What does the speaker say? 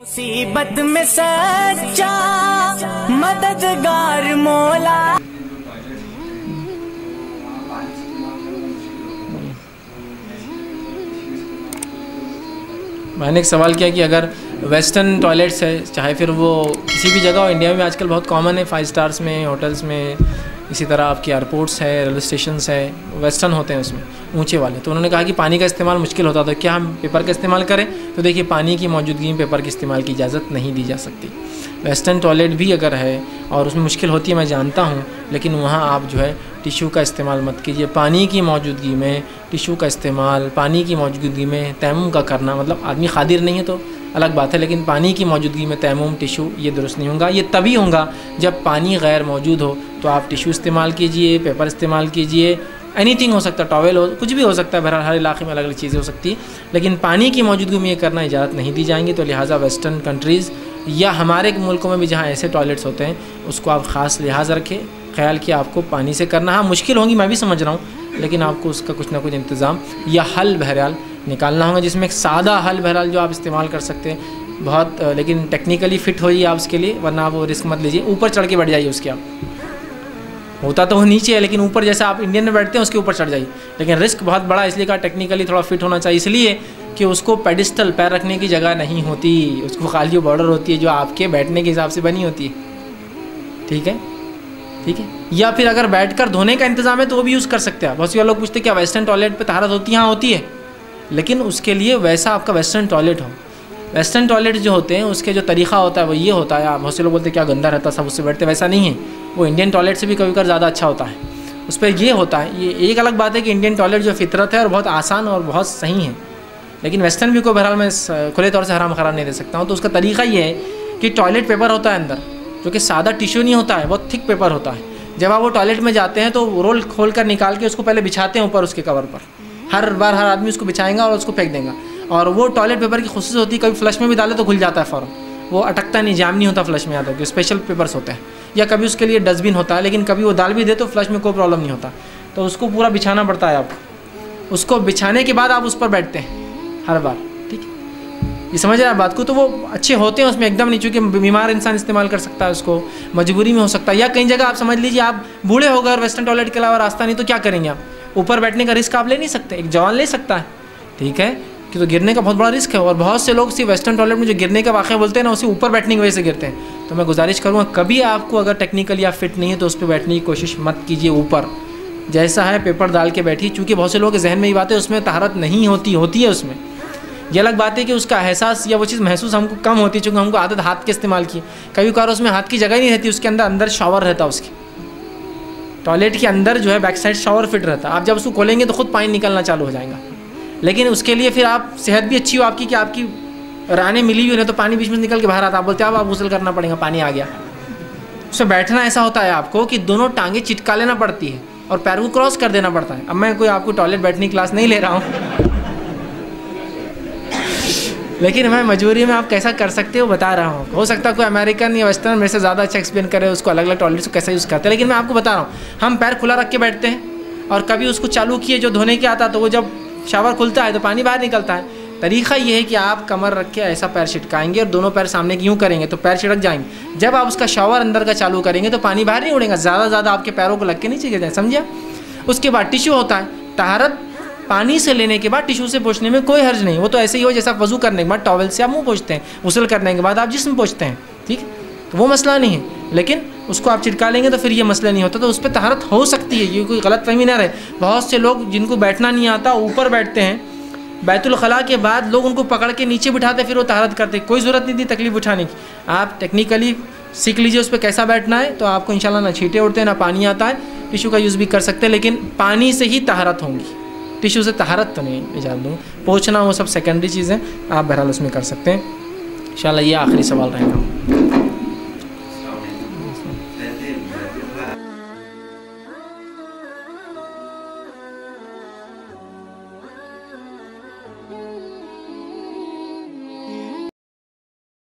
मुसीबत में सच्चा मददगार मौला। मैंने एक सवाल किया कि अगर वेस्टर्न टॉयलेट्स है, चाहे फिर वो किसी भी जगह हो, इंडिया में आजकल बहुत कॉमन है, 5 स्टार्स में, होटल्स में, इसी तरह आपके एयरपोर्ट्स है, रेलवे स्टेशंस है, वेस्टर्न होते हैं उसमें ऊंचे वाले। तो उन्होंने कहा कि पानी का इस्तेमाल मुश्किल होता, तो क्या हम पेपर का इस्तेमाल करें? तो देखिए, पानी की मौजूदगी में पेपर के इस्तेमाल की इजाज़त नहीं दी जा सकती। वेस्टर्न टॉयलेट भी अगर है और उसमें मुश्किल होती है, मैं जानता हूँ, लेकिन वहाँ आप जो है टिश्यू का इस्तेमाल मत कीजिए। पानी की मौजूदगी में टिश्यू का इस्तेमाल, पानी की मौजूदगी में तयम्मुम का करना, मतलब आदमी क़ादिर नहीं है तो अलग बात है, लेकिन पानी की मौजूदगी में तयम्मुम, टिश्यू, ये दुरुस्त नहीं होगा। ये तभी होगा जब पानी गैर मौजूद हो, तो आप टिश्यू इस्तेमाल कीजिए, पेपर इस्तेमाल कीजिए, एनीथिंग हो सकता है, टॉवेल हो, कुछ भी हो सकता है, बहरहाल हर इलाके में अलग अलग चीज़ें हो सकती है, लेकिन पानी की मौजूदगी में ये करना इजाज़त नहीं दी जाएंगी। तो लिहाजा वेस्टर्न कंट्रीज़ या हमारे मुल्कों में भी जहाँ ऐसे टॉयलेट्स होते हैं, उसको आप ख़ास लिहाज रखें, ख्याल कि आपको पानी से करना। हाँ, मुश्किल होंगी, मैं भी समझ रहा हूँ, लेकिन आपको उसका कुछ ना कुछ इंतज़ाम या हल बहरहाल निकालना होगा, जिसमें एक सादा हल बहरहाल जो आप इस्तेमाल कर सकते हैं बहुत, लेकिन टेक्निकली फ़िट होइए आप उसके लिए, वरना आप वो रिस्क मत लीजिए। ऊपर चढ़ के बैठ जाइए उसके, आप होता तो वो नीचे है, लेकिन ऊपर जैसे आप इंडियन में बैठते हैं उसके ऊपर चढ़ जाइए, लेकिन रिस्क बहुत बड़ा, इसलिए कहा टेक्निकली थोड़ा फिट होना चाहिए, इसलिए कि उसको पेडिस्टल, पैर रखने की जगह नहीं होती, उसको खाली बॉर्डर होती है जो आपके बैठने के हिसाब से बनी होती है। ठीक है, ठीक है। या फिर अगर बैठकर धोने का इंतज़ाम है तो वो भी यूज़ कर सकते हैं। बहुत से लोग पूछते हैं क्या वेस्टर्न टॉयलेट पे तहारत होती है? हाँ, होती है, लेकिन उसके लिए वैसा आपका वेस्टर्न टॉयलेट हो। वेस्टर्न टॉयलेट जो होते हैं उसके जो तरीक़ा होता है वो ये होता है, बहुत से लोग बोलते हैं क्या गंदा रहता है, सब उससे बैठते, वैसा नहीं है। वो इंडियन टॉयलेट से भी कभी कभी ज़्यादा अच्छा होता है। उस पर ये होता है, ये एक अलग बात है कि इंडियन टॉयलेट जो फितरत है और बहुत आसान और बहुत सही है, लेकिन वेस्टर्न भी को बहरहाल मैं खुले तौर से हराम करार नहीं दे सकता हूँ। तो उसका तरीक़ा ये है कि टॉयलेट पेपर होता है अंदर, जो कि सादा टिश्यू नहीं होता है, बहुत थिक पेपर होता है। जब आप वो टॉयलेट में जाते हैं तो रोल खोल कर निकाल के उसको पहले बिछाते हैं ऊपर उसके कवर पर। हर बार हर आदमी उसको बिछाएगा और उसको फेंक देगा। और वो टॉयलेट पेपर की खुशूसियत होती है, कभी फ्लश में भी डाले तो खुल जाता है फ़ौरन, वो अटकता नहीं, जाम नहीं होता फ्लश में, आता है कि स्पेशल पेपर्स होते हैं। या कभी उसके लिए डस्टबिन होता है, लेकिन कभी वो डाल भी दे तो फ्लश में कोई प्रॉब्लम नहीं होता, तो उसको पूरा बिछाना पड़ता है आपको। उसको बिछाने के बाद आप उस पर बैठते हैं हर बार। ठीक है, ये समझ रहे हैं आप बात को? तो वो अच्छे होते हैं उसमें एकदम नहीं, चूँकि बीमार इंसान इस्तेमाल कर सकता है उसको, मजबूरी में हो सकता है, या कई जगह आप समझ लीजिए आप बूढ़े हो गए और वेस्टर्न टॉयलेट के अलावा रास्ता नहीं, तो क्या करेंगे आप? ऊपर बैठने का रिस्क आप ले नहीं सकते, एक जवान ले सकता है, ठीक है, कि तो गिरने का बहुत बड़ा रिस्क है। और बहुत से लोग सिर्फ वेस्टर्न टॉयलेट में जो गिरने का वाक़या बोलते हैं ना, उसे ऊपर बैठने की वजह से गिरते हैं। तो मैं गुजारिश करूँगा, कभी आपको अगर टेक्निकली आप फिट नहीं है तो उस पर बैठने की कोशिश मत कीजिए। ऊपर जैसा है पेपर डाल के बैठिए, चूँकि बहुत से लोगों के जहन में ये बात है उसमें तहारत नहीं होती है उसमें। ये अलग बात है कि उसका एहसास या वो चीज़ महसूस हमको कम होती है, चूँकि हमको आदत हाथ के इस्तेमाल की। कभी कभार उसमें हाथ की जगह नहीं रहती, उसके अंदर शावर रहता है, उसके टॉयलेट के अंदर जो है बैक साइड शावर फिट रहता है। आप जब उसको खोलेंगे तो खुद पानी निकलना चालू हो जाएगा, लेकिन उसके लिए फिर आप सेहत भी अच्छी हो आपकी, कि आपकी रानें मिली हुई, नहीं तो पानी बीच में निकल के बाहर आता, आप बोलते हैं आप गुस्ल करना पड़ेगा, पानी आ गया। उसमें बैठना ऐसा होता है आपको कि दोनों टांगें चिटका लेना पड़ती है और पैर को क्रॉस कर देना पड़ता है। अब मैं कोई आपको टॉयलेट बैठने की क्लास नहीं ले रहा हूँ, लेकिन मैं मजबूरी में आप कैसा कर सकते हो बता रहा हूँ। हो सकता है कोई अमेरिकन या वेस्टर्न मेरे से ज़्यादा अच्छा एक्सप्लेन करे, उसको अलग अलग टॉयलेट्स को कैसे यूज़ करते हैं, लेकिन मैं आपको बता रहा हूँ। हम पैर खुला रख के बैठते हैं और कभी उसको चालू किए जो धोने के आता, तो वो जब शावर खुलता है तो पानी बाहर निकलता है। तरीक़ा ये है कि आप कमर रख के ऐसा पैर छिटकाएंगे और दोनों पैर सामने की यूँ करेंगे तो पैर छिटक जाएंगे। जब आप उसका शावर अंदर का चालू करेंगे तो पानी बाहर नहीं उड़ेगा, ज़्यादा आपके पैरों को लग के नीचे गिर जाए, समझिए। उसके बाद टिश्यू होता है, तहारत पानी से लेने के बाद टिश्यू से पोंछने में कोई हर्ज नहीं। वो तो ऐसे ही हो जैसा वज़ू करने के बाद टॉवल से आप मुँह पोंछते हैं, गुस्ल करने के बाद आप जिस्म पोंछते हैं, ठीक है, तो वो मसला नहीं है। लेकिन उसको आप चिटका लेंगे तो फिर ये मसला नहीं होता, तो उस पर तहारत हो सकती है, ये कोई गलत फहमी ना रहे। बहुत से लोग जिनको बैठना नहीं आता ऊपर बैठते हैं, बैतुल खला के बाद लोग उनको पकड़ के नीचे बिठाते फिर वो तहारत करते, कोई ज़रूरत नहीं थी तकलीफ उठाने की। आप टेक्निकली सीख लीजिए उस पर कैसा बैठना है, तो आपको इंशाल्लाह ना छींटे उड़ते हैं ना पानी आता है। टिश्यू का यूज़ भी कर सकते हैं, लेकिन पानी से ही तहारत होंगी, टिश्यू से तहारत तो नहीं इजाज़त दूँगा। पोंछना वो सब सेकेंडरी चीज़ें, आप बहरहाल उसमें कर सकते हैं। इंशाल्लाह ये आखिरी सवाल रहेगा।